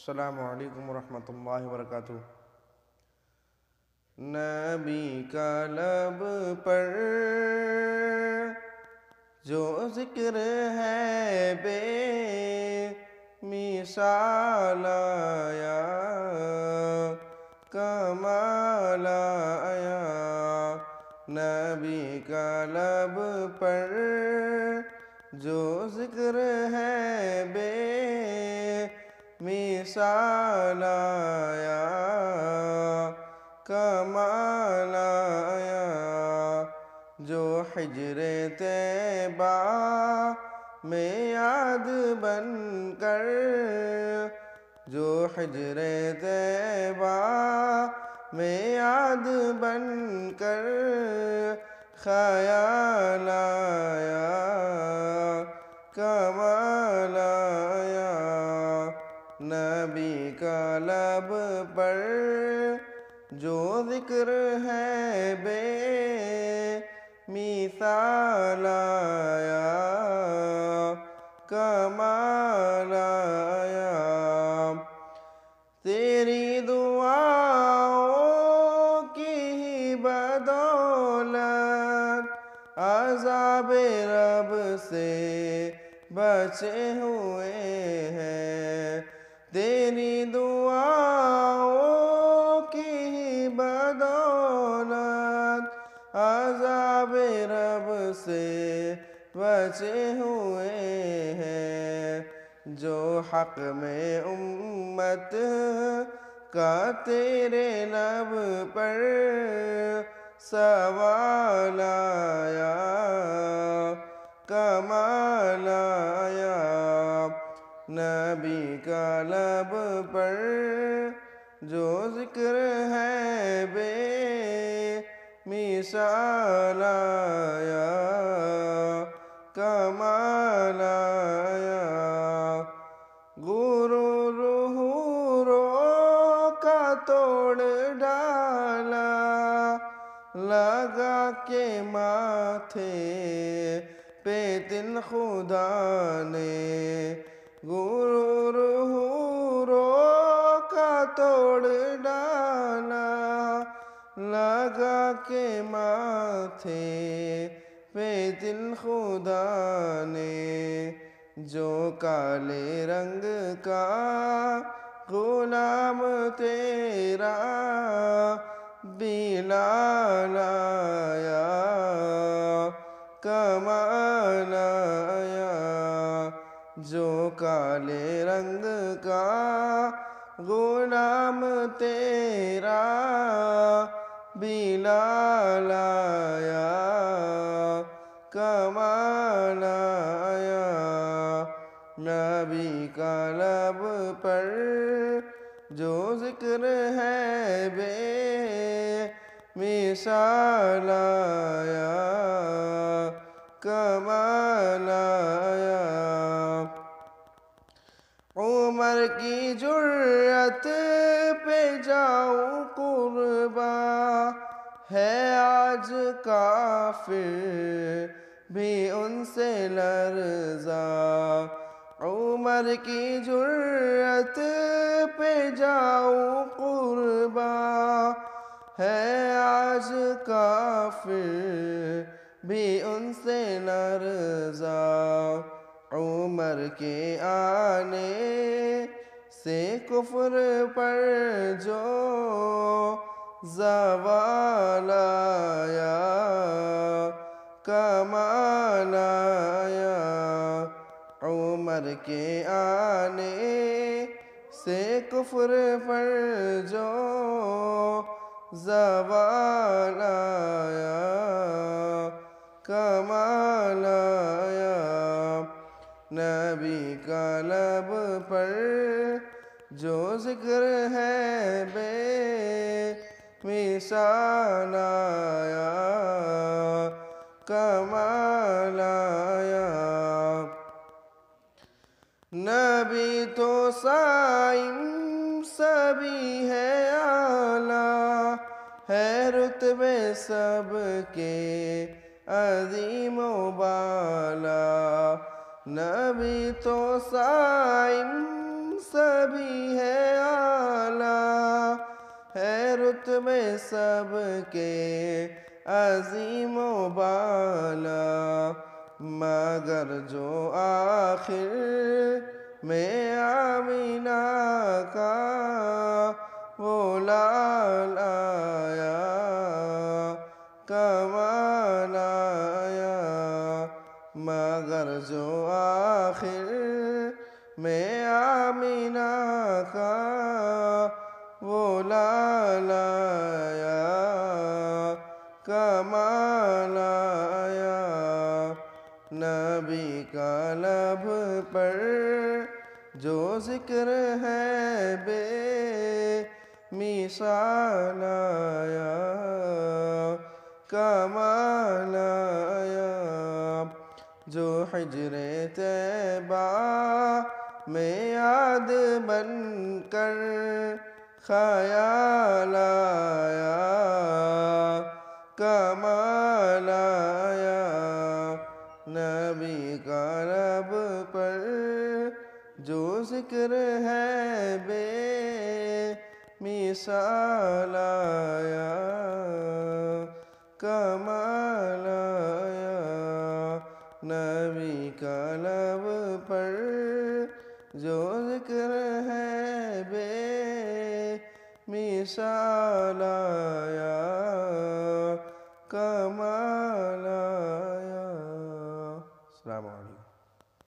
السلام علیکم ورحمۃ اللہ وبرکاتہ۔ نبی کا لب پر جو ذکر ہے بے مثال آیا، کمال آیا۔ نبی کا لب پر جو ذکر ہے بے مثال آیا، کمال آیا۔ جو حجر طیبہ میں یاد بن کر، جو حجر طیبہ میں یاد بن کر خیال آیا، کمال آیا۔ نبی کا لب پر جو ذکر ہے بے مثال آیا، کمال آیا۔ تیری دعاؤں کی ہی بدولت عذاب رب سے بچے ہوئے ہیں، تیری دعاؤں کی ہی بدولت عذاب رب سے بچے ہوئے ہیں۔ جو حق میں امت کا تیرے لب پر سوال آیا، کمال آیا۔ نبی کا لب پر جو ذکر ہے بے مثال آیا، کمال آیا۔ غرور حوروں کا توڑ ڈالا، لگا کے ماتھے پہ تن خدا نے، غرور حوروں کا توڑ ڈالا، لگا کے ماتھے پہ تن خدا نے۔ جو کالے رنگ کا غلام تیرا بلال آیا، کمال آیا۔ جو کالے رنگ کا غلام تیرا بلال آیا، کمال آیا۔ نبی کا لب پر جو ذکر ہے بے مثال آیا، کمال آیا۔ عمر کی جرأت پہ جاؤں قرباں، ہے آج کافر بھی ان سے لرزاں۔ عمر کی جرأت پہ جاؤں قرباں، ہے آج کافر بھی ان سے لرزاں۔ عمر کے آنے سے کفر پر جو زوال آیا، کمال آیا۔ عمر کے آنے سے کفر پر جو زوال آیا، کمال آیا۔ نبی کا لب پر جو ذکر ہے بے مثال آیا، کمال آیا۔ نبی تو صائم سبھی ہے اعلیٰ، ہے رتبے سب کے عظیم و بالا۔ نبی تو صائم سبھی ہے سب کے عظیم و بالا، مگر جو آخر میں آمینہ کا وہ لال آیا، کمال آیا، مگر جو آخر میں آمینہ کا وہ لال آیا، کمال آیا۔ نبی کا لب پر جو ذکر ہے بے مثال آیا، کمال آیا، جو حجر طیبہ میں یاد بن کر خیال آیا، کمال آیا۔ نبی کا لب پر جو ذکر ہے بے مثال آیا، کمال آیا۔ نبی کا لب پر جو ذکر ہے بے مثال آیا، کمال